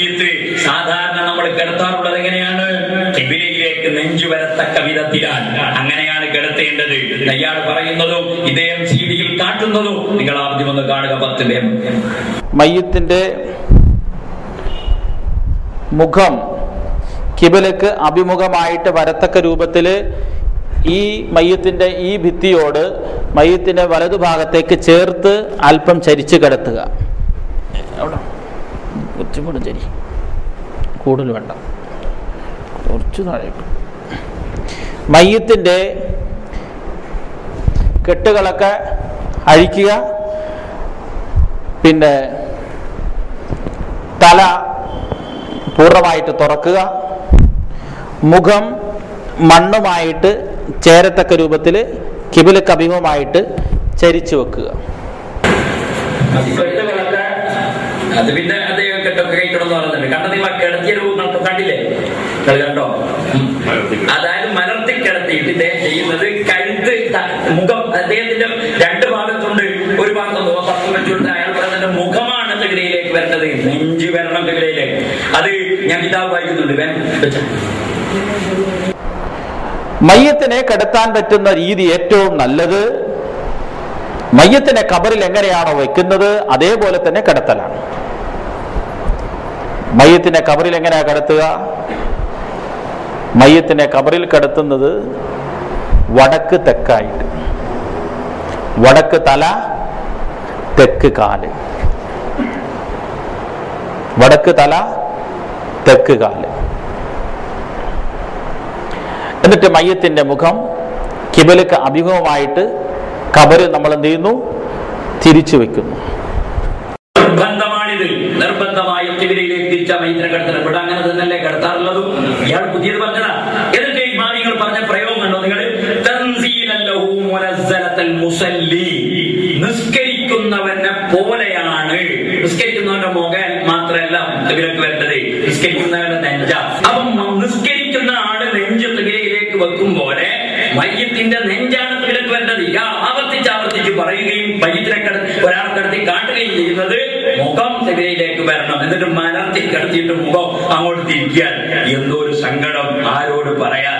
മയ്യിത്ത് സാധാരണ നമ്മൾ കിടത്താറുള്ളത് എങ്ങനെയാണ്? ഖിബിലയിലേക്ക് നെഞ്ചു വരത്തക്ക വിധത്തിലാണ്. അങ്ങനെയാണ് കിടത്തേണ്ടത്. അയാൾ പറയുന്നതും ഇദ്ദേഹം സീഡിയിൽ കാട്ടുന്നതും നിങ്ങൾ ആദ്യം ഒന്ന് കാണുക. 10 പേർ. മയ്യിത്തിന്റെ മുഖം ഖിബലക്ക് അഭിമുഖമായിട്ട് വരത്തക്ക രൂപത്തില് ഈ മയ്യത്തിന്റെ ഈ ഭിത്തിയോട് മയ്യത്തിന്റെ വലതുഭാഗത്തേക്ക് ചേർത്ത് അല്പം ചരിച്ച് കിടത്തുക. കുറച്ചുകൂടെ ചരി, കൂടുതൽ വേണ്ട, കുറച്ച് താഴേക്ക്. മയ്യത്തിന്റെ കെട്ടുകളൊക്കെ അഴിക്കുക. പിന്നെ തല പൂർണ്ണമായിട്ട് തുറക്കുക. മുഖം മണ്ണുമായിട്ട് ചേരത്തക്ക രൂപത്തിൽ ഖിബിലക്ക് അഭിമുഖമായിട്ട് ചരിച്ചു വെക്കുക. അത് പിന്നെ അദ്ദേഹം കെട്ടൊക്കെ കഴിക്കണമെന്ന് പറയുന്നുണ്ട്. കാരണം നിങ്ങൾ കിടത്തിയ രൂപം കണ്ടില്ലേ? കണ്ടോ? അതായത് മലർത്തി കിടത്തിയിട്ട് ഇദ്ദേഹം ചെയ്യുന്നത് കഴുത്ത് മുഖം അദ്ദേഹത്തിന്റെ 2 ഭാഗത്തുണ്ട്. ഒരു ഭാഗത്ത് 10 വെച്ചുകൊണ്ട് അയാൾ പറയുന്നത് മുഖമാണ് കിബിലയിലേക്ക് വരേണ്ടത്, നെഞ്ച് വരണം കിബിലയിലേക്ക്. അത് ഞാൻ കിതാബ് വായിക്കുന്നുണ്ട്. മയ്യത്തിനെ കിടത്താൻ പറ്റുന്ന രീതി ഏറ്റവും നല്ലത് മയ്യത്തിനെ ഖബറിൽ എങ്ങനെയാണോ വെക്കുന്നത് അതേപോലെ തന്നെ കിടത്തലാണ്. മയ്യത്തിനെ ഖബറിൽ എങ്ങനെയാ കിടത്തുക? മയ്യത്തിനെ ഖബറിൽ കിടത്തുന്നത് വടക്ക് തെക്കായിട്ട്. വടക്ക് തല, തെക്ക് കാല്. വടക്ക് തല, തെക്ക് കാല്. എന്നിട്ട് മയ്യത്തിന്റെ മുഖം ഖിബലക്ക് അഭിമുഖമായിട്ട് ഖബറിൽ നമ്മൾ എന്ത് ചെയ്യുന്നു? തിരിച്ചു വെക്കുന്നു. നിർബന്ധമാണിത്. നിർബന്ധമായും ഖിബലയിലേക്ക് തിരിച്ച മയ്യത്തിനെ കിടത്തണം. ഇവിടെ അങ്ങനെ തന്നെയല്ലേ കിടത്താറുള്ളതും? ഇയാൾ പുതിയത് പറഞ്ഞതാ. എന്നിട്ട് ഇമാമികൾ പറഞ്ഞ പ്രയോഗം കണ്ടോ നിങ്ങൾ? നിസ്കരിക്കുന്നവനെ പോലെയാണ്. നിസ്കരിക്കുന്നവന്റെ മുഖം മാത്രമല്ല ഖിബലക്ക് വരേണ്ടത്, നിസ്കരിക്കുന്നവന്റെ നെഞ്ച. അപ്പം നിസ്കരിക്കുന്ന ആള് നെഞ്ച് ഖിബലയിലേക്ക് വെക്കും പോലെ മയ്യത്തിന്റെ നെഞ്ചാണ് ഖിബലക്ക് വരേണ്ടത്. ആവർത്തിച്ച് പറയുകയും മയ്യത്തിനെ ഒരാൾ കിടത്തി കാട്ടുകയും ചെയ്യുന്നത് മുഖം ഖിബലയിലേക്ക് വരണം. എന്നിട്ട് മലർത്തി കിടത്തിയിട്ട് മുഖം അങ്ങോട്ട് തിരിക്കാൻ. എന്തോ ഒരു സങ്കടം, ആരോട് പറയാൻ?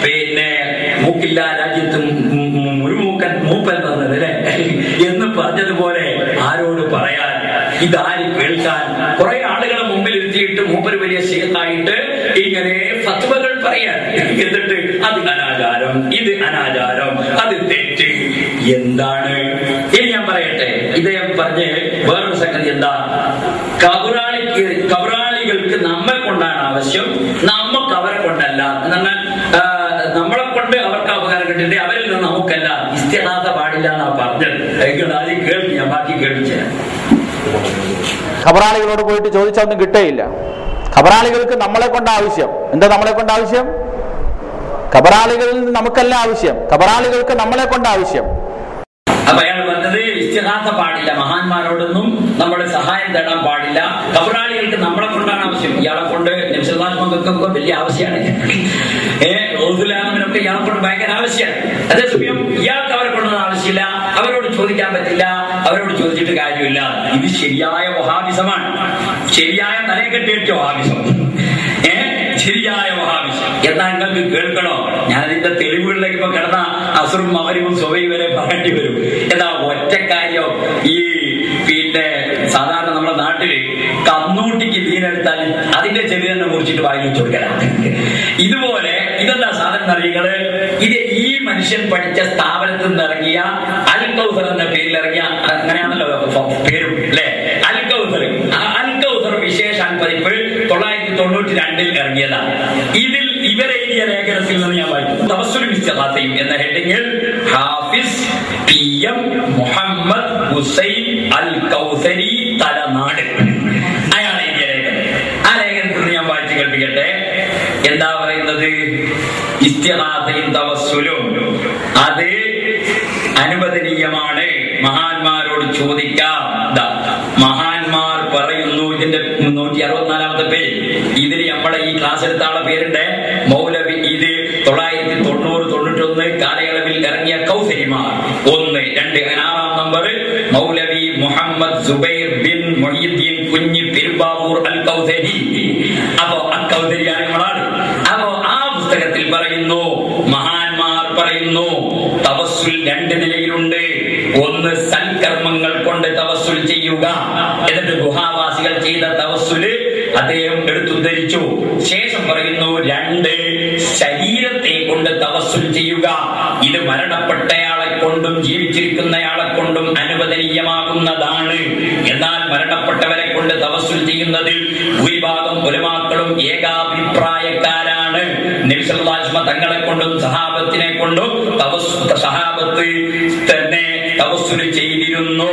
പിന്നെ മൂക്കില്ല രാജ്യത്ത് മുരുമൂക്കൻ മൂപ്പൻ തന്നത് അല്ലെ എന്ന് പറഞ്ഞതുപോലെ ആരോട് പറയാൻ? ഇതാര് കേൾക്കാൻ? കുറെ ആളുകളെ മുമ്പിൽ ഇരുത്തിയിട്ട് മൂപ്പര് വലിയ ശേഖായിട്ട് ഇങ്ങനെ ഫത്വകൾ പറയാൻ. എന്നിട്ട് അത് അനാചാരം, ഇത് അനാചാരം, അത് തെറ്റ്. എന്താണ്? ഇനി ഞാൻ പറയട്ടെ. ഇദ്ദേഹം പറഞ്ഞ് വേറൊരു സംഗതി എന്താ? കബറാളികൾക്ക് നമ്മെ കൊണ്ടാണ് ആവശ്യം, നമുക്ക് അവരെ കൊണ്ടല്ല. എന്നാൽ നമ്മളെ കൊണ്ട് അവർക്ക് അപകാരം കിട്ടിയിട്ട് അവരിൽ നിന്ന് നമുക്കല്ല. ഇസ്തിഹാസ പാടില്ല എന്നാ പറഞ്ഞത്. ആദ്യം കേൾക്കി, ഞാൻ ബാക്കി കേൾപ്പിച്ചു. ഖബറാളികളോട് പോയിട്ട് ചോദിച്ചാൽ ഒന്നും കിട്ടേയില്ല. ഖബറാളികൾക്ക് നമ്മളെ കൊണ്ട് ആവശ്യം. എന്താ നമ്മളെ കൊണ്ട് ആവശ്യം? ഖബറാളികളിൽ നമുക്കല്ല ആവശ്യം, ഖബറാളികൾക്ക് നമ്മളെ കൊണ്ട് ആവശ്യം. അപ്പൊ അയാൾ പറഞ്ഞത് ഇസ്തിഹാസ പാടില്ല, മഹാന്മാരോടൊന്നും നമ്മൾ സഹായം തേടാൻ പാടില്ല, ഖബറാളികൾക്ക് നമ്മളെ കൊണ്ടാണ് ആവശ്യം. ഇയാളെ കൊണ്ട് നബിസ്വല്ലല്ലാഹു വലിയ ആവശ്യമാണ്. റസൂലുള്ളാഹിനൊക്കെ ഇയാളെ കൊണ്ട് ഭയങ്കര ആവശ്യമാണ്. അതേസമയം ഇയാൾക്ക് അവരെ കൊണ്ടൊന്നും ആവശ്യമില്ല, അവരോട് ചോദിക്കാൻ പറ്റില്ല, അവരോട് ചോദിച്ചിട്ട് കാര്യമില്ല. ഇത് ശരിയായ വഹാബിസമാണ്, ശരിയായ തലയെക്കെട്ടിയ വഹാബിസം, ശരിയായ വഹാബിസം. എന്നാ നിങ്ങൾക്ക് കേൾക്കണോ? ഞാനതിന്റെ തെളിവുകളിലേക്ക് ഇപ്പൊ കിടന്ന അസുറും അവരും സ്വയം വരെ പറയേണ്ടി വരും. എന്താ ഒറ്റ കാര്യം? ഈ പിന്നെ സാധാരണ നമ്മുടെ നാട്ടില് കന്നൂട്ടിക്ക് ദീനെടുത്താൽ അതിന്റെ ചെവി തന്നെ മുറിച്ചിട്ട് വായിൽ വെച്ച് കൊടുക്കലാണ്. ഇതുപോലെ ഇതെന്താ സാധനം അറിയുകള്? ഇത് ഈ മനുഷ്യൻ പഠിച്ച സ്ഥാപനത്തിൽ നിന്ന് ഇറങ്ങിയ അൽ കൗസർ എന്ന പേരിൽ ഇറങ്ങിയ, അങ്ങനെയാണല്ലോ പേരും അല്ലെ, അൽ കൗസർ. അൽ കൗസർ വിശേഷാൽ പതിപ്പ് 1992 ഇറങ്ങിയതാണ്. ഇതിൽ ഇവരെഴുതിയ ലേഖനത്തിൽ നിന്ന് ഞാൻ വായിക്കും. തവസ്സുലും ഇസ്തിഗാസയും എന്ന ഹെഡിങ്ങിൽ ഹാഫിസ് PM മുഹമ്മദ് ഹുസൈൻ അൽ കൗസരി തലനാട്, അയാൾ എഴുതിയ ലേഖനം. ആ ലേഖനത്തിൽ നിന്ന് ഞാൻ വായിച്ചു കേൾപ്പിക്കട്ടെ. എന്താ പറയുന്നത്? ഇസ്തിഗാസയും തവസ്സുലും അത് അനുവദനീയമാണ്, മഹാന്മാരോട് ചോദിക്കാം. മഹാന്മാർ പറയുന്നു. ഇതിന്റെ 164-ാമത്തെ പേര്. ഇതിന് നമ്മളെ ഈ ക്ലാസ് എടുത്ത ആളെ പേരുണ്ട് മൗലവി. ഇത് 1990-91 കാലയളവിൽ ഇറങ്ങിയ കൗസരിമാർ 1, 2. 6-ാം നമ്പർ മൗലവി മുഹമ്മദ് സുബൈർ ബിൻ മുഹ്യിദ്ദീൻ കുഞ്ഞി പെരുമ്പാവൂർ അൽ കൗസരി. അപ്പോ അക്കൗസരിയാണ് നമ്മളാണ്. അപ്പോ ആ പുസ്തകത്തിൽ പറയുന്നു, മഹാന്മാർ പറയുന്നു, തവസ്സുൽ രണ്ട് നിലയിലുണ്ട്. ഒന്ന് സൽക്കർമ്മങ്ങൾ കൊണ്ട് തവസ്സുൽ ചെയ്യുക. എന്നിട്ട് ഗുഹാവാസികൾ ചെയ്ത തവസ്സുല് അദ്ദേഹം എടുത്തുദ്ധരിച്ചു. ശേഷം പറയുന്നു, രണ്ട് ശരീരത്തെ കൊണ്ട് തവസ്സുൽ ചെയ്യുക. ഇത് മരണപ്പെട്ടയാളെ കൊണ്ടും ജീവിച്ചിരിക്കുന്നയാളെ കൊണ്ടും അനുവദനീയമാകുന്നതാണ്. എന്നാൽ മരണപ്പെട്ടവരെ കൊണ്ട് തവസ്സുൽ ചെയ്യുന്നതിൽ ഭൂരിഭാഗം ഉലമാക്കളും ഏകാഭിപ്രായക്കാരാണ്. നബി സല്ലല്ലാഹു അലൈഹി വസല്ലം തങ്ങളെ കൊണ്ടും സഹാബത്തിനെ കൊണ്ടും സഹാബത്ത് തന്നെ തവസ്സുൽ ചെയ്തിരുന്നു.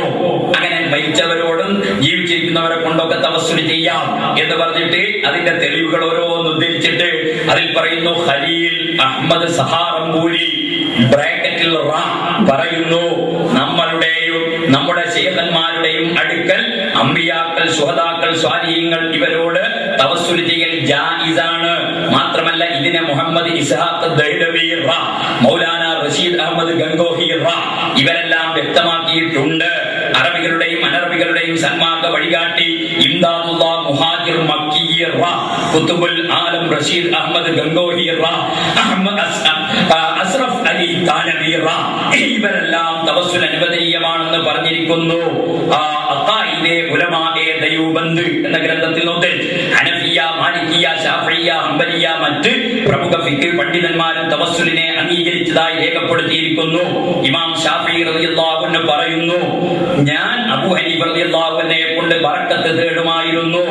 അങ്ങനെ മരിച്ചവരോടും ജീവിച്ചിരിക്കുന്നവരെ കൊണ്ടൊക്കെ തവസ്സുൽ ചെയ്യാം എന്ന് പറഞ്ഞിട്ട് അതിന്റെ തെളിവുകൾ ഓരോന്ന് ഉദ്ധരിച്ചിട്ട് അതിൽ പറയുന്നു, ഖലീൽ അഹ്മദ് സഹാറംപൂരി ബ്രാക്കറ്റിൽ പറയുന്നു, നമ്മളുടെയും നമ്മുടെ ശൈഖന്മാരുടെയും അടുക്കൽ അമ്പിയാക്കൾ, ശുഹദാക്കൾ, സ്വാലിഹീങ്ങൾ ഇവരോട് തവസ്സുൽ ചെയ്യൽ ജായിസാണ്. മാത്രമല്ല ഇതിനെ മുഹമ്മദ് ഇസ്ഹാഖ് ദഹ്ലവി, മൗലാന റഷീദ് അഹമ്മദ് ഗംഗോഹി ഇവരെല്ലാം വ്യക്തമാക്കിയിട്ടുണ്ട്. അറബികളുടെയും അനറബികളുടെയും സന്മാർഗ വഴികാട്ടി ഇംദാദുല്ലാഹ് മുഹാജിർ മക്കി, ഖുതുബുൽ ആലം റഷീദ് അഹമ്മദ് ഗംഗോഹി, അസ്റഫ് അലി താനവി ഇവരെല്ലാം തവസ്സുൽ അനുവദനീയമാണെന്ന് പറഞ്ഞിരിക്കുന്നു. അഖായിദെ ഉലമാഎ ദയൂബന്ദ് എന്ന ഗ്രന്ഥത്തിൽ നോക്ക്, ഹനഫിയ, മാലിക്കിയ, ശാഫിഇയ്യ, ഹംബലിയ മറ്റ് പ്രമുഖ ഫിഖ് പണ്ഡിതന്മാരും തവസ്സുലിനെ അംഗീകരിച്ചതായി രേഖപ്പെടുത്തിയിരിക്കുന്നു. ഇമാം ഷാഫിഈ റളിയല്ലാഹു അൻഹു പറയുന്നു, ഞാൻ അബൂ ഹനീഫ റളിയല്ലാഹു അൻഹുവിനെ കൊണ്ട് ബറക്കത്ത് തേടുമായിരുന്നു.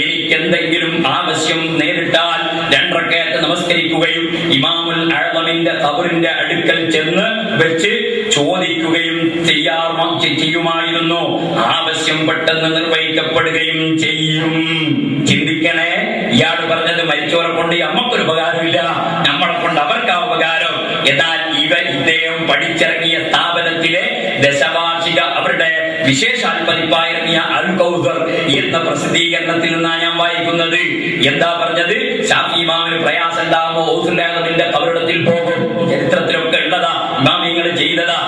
എനിക്ക് എന്തെങ്കിലും ആവശ്യം നേരിട്ടാൽ 2 റക്അത്ത് നമസ്കരിക്കുകയും ഇമാമുൽ അഅ്ളമിന്റെ ഖബറിന്റെ അടുക്കൽ ചെന്ന് വെച്ച് ചോദിക്കുകയും ചെയ്യുമായിരുന്നു. ആവശ്യം പെട്ടെന്ന് നിർവഹിക്കപ്പെടുകയും ചെയ്യും. ചിന്തിക്കണേ, ഇയാൾ പറഞ്ഞത് മരിച്ചവരെ കൊണ്ട് നമ്മക്കൊരു ഉപകാരമില്ല, നമ്മളെ കൊണ്ട് അവർക്കാ ഉപകാരം. എന്നാൽ ഇദ്ദേഹം പഠിച്ചിറങ്ങിയ സ്ഥാപനത്തിലെ ദശവാർഷിക അവരുടെ വിശേഷാൽ പതിപ്പായിറങ്ങിയ അൽ കൗസർ എന്ന പ്രസിദ്ധീകരണത്തിൽ നിന്നാണ് ഞാൻ വായിക്കുന്നത്. എന്താ പറഞ്ഞത്? ഷാഫി ഇമാമിന് പ്രയാസം ഉണ്ടാകുമോ, ഔസുല്ലാഹിന്റെ കബറിടത്തിൽ പോകും, ചരിത്രത്തിലൊക്കെ ഉള്ളതാ, ഇമാമിങ്ങൾ ചെയ്തതാ.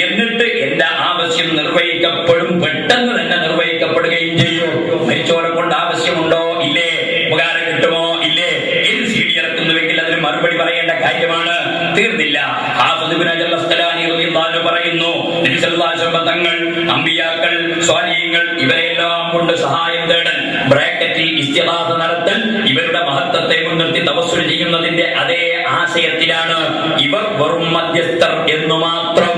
എന്നിട്ട് എന്റെ ആവശ്യം നിർവഹിക്കപ്പെടും, പെട്ടെന്ന് തന്നെ നിർവഹിക്കപ്പെടുകയും ചെയ്യും. മരിച്ചോരെ കൊണ്ട് ആവശ്യമുണ്ടോ? ഇല്ലേ. ഉപകാരം കിട്ടുമോ? ഇല്ലേ. ഇത് സീഡി ഇറക്കുന്നുവെങ്കിൽ അതിന് മറുപടി പറയേണ്ട കാര്യമാണ്. തീർന്നില്ല. ഹാഫിദ് ഇബ്നു ഹജർ അസ്ഖലാനി റളിയല്ലാഹു അൻഹു പറയുന്നു, നബി സല്ലല്ലാഹു അലൈഹി വസല്ലം തങ്ങൾ, അമ്പിയാക്കൾ, സ്വാലിഹീങ്ങൾ ഇവരെല്ലാം കൊണ്ട് സഹായം തേടൽ, ബ്രാക്കറ്റിൽ ഇസ്തിഗാസ നടത്തൽ, ഇവരുടെ മഹത്വത്തെ മുൻനിർത്തി തവസ്സുൽ ചെയ്യുന്നതിന്റെ അതേ ആശയത്തിലാണ്. ഇവർ വെറും മധ്യസ്ഥർ എന്നു മാത്രം.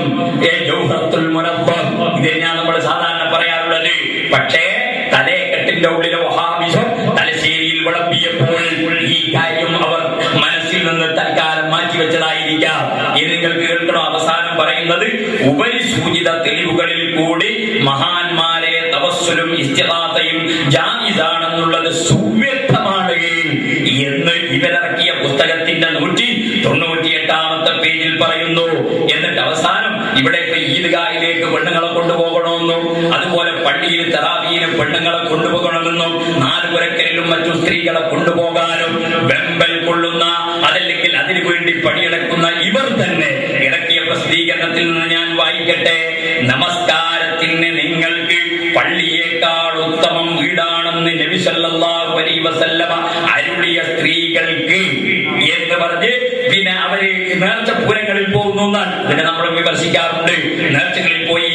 ജൗഹറത്തുൽ മുനവ്വർ ഇതെന്നാണ് നമ്മൾ സാധാരണ പറയാറുള്ളത്. പക്ഷേ തലേക്കെട്ടിന്റെ ഉള്ളിലെ വഹാബിസം തലശ്ശേരിയിൽ വിളമ്പിയപ്പോൾ ഈ കാര്യം അവർ മനസ്സിൽ നിന്ന് തൽക്കാലം മാറ്റിവെച്ചതായിരിക്കാം. ഇത് നിങ്ങൾക്ക് കേൾക്കണോ? അവസാനം പറയുന്നത്, ഉപരിസൂചിത തെളിവുകളിൽ കൂടി മഹാന്മാരെ തവസ്സുലും ഇസ്തിഗാസയും ജായിസാണെന്നുള്ളത് സുവ്യക്തമാണ് എന്ന് ഇവരിറക്കിയ പുസ്തകത്തിന്റെ 198-ാമത്തെ പേജിൽ പറയുന്നു. എന്നിട്ട് അവസാനം ഇവിടേക്ക് ഈദ്ഗാഹിലേക്ക് പെണ്ണുങ്ങളെ കൊണ്ടുപോകണമെന്നും അതുപോലെ പള്ളിയിൽ തറാവീഹിന് പെണ്ണുങ്ങളെ കൊണ്ടുപോകണമെന്നും 4 പുരക്കലിലും മറ്റു സ്ത്രീകളെ കൊണ്ടുപോകാനും വെമ്പൽ കൊള്ളുന്ന, അതല്ലെങ്കിൽ അതിനു വേണ്ടി പണിയെടുക്കുന്ന ഇവർ തന്നെ ഇറക്കിയ പ്രസിദ്ധീകരണത്തിൽ നിന്ന് ഞാൻ വായിക്കട്ടെ. നമസ്കാരത്തിന് നിങ്ങൾക്ക് പള്ളിയേക്കാൾ ഉത്തമം വീടാണെന്ന് നബി സല്ലല്ലാഹു അലൈഹി വസല്ലമ അരുളിയ സ്ത്രീകൾക്ക് എന്ന് പറഞ്ഞ് പിന്നെ അവര് നേർച്ചപ്പൂരങ്ങളിൽ പോകുന്നു എന്നാണ്. പിന്നെ നമ്മൾ വിമർശിക്കാറുണ്ട്. നേർച്ചകളിൽ പോയി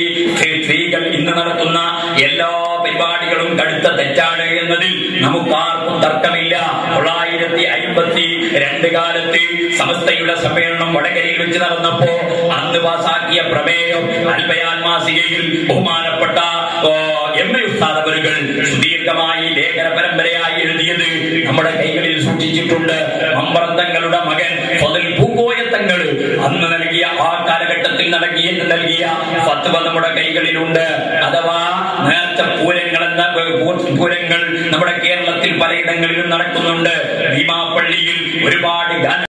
സ്ത്രീകൾ ഇന്ന് നടത്തുന്ന എല്ലാ പരിപാടികളും കടുത്ത തെറ്റാണ് എന്നതിൽ നമുക്കാർക്കും തർക്കമില്ല. 1952 കാലത്ത് സമസ്തയുടെ സമ്മേളനം വടകരയിൽ വെച്ച് നടന്നപ്പോ അന്ന് പാസാക്കിയ പ്രമേയം അൽബയാൻ മാസികയിൽ ബഹുമാനപ്പെട്ട എം.എ. ഉസ്താദ് അവരുകൾ സുദീർഘമായി ലേഖന പരമ്പരയായി എഴുതിയത് നമ്മുടെ കൈകളിൽ സൂക്ഷിച്ചിട്ടുണ്ട്. മമ്പറത്തങ്ങളുടെ മകൻ ഫദൽ പൂക്കോയ തങ്ങൾ അന്ന് നൽകിയ, ആ കാലഘട്ടത്തിൽ നൽകിയ ഫത്വ നമ്മുടെ കൈകളിലുണ്ട്. അഥവാ നേർച്ച പൂരങ്ങൾ എന്ന പൂരങ്ങൾ നമ്മുടെ കേരളത്തിൽ പലയിടങ്ങളിലും നടക്കുന്നുണ്ട്. ഭീമാപ്പള്ളിയിൽ ഒരുപാട്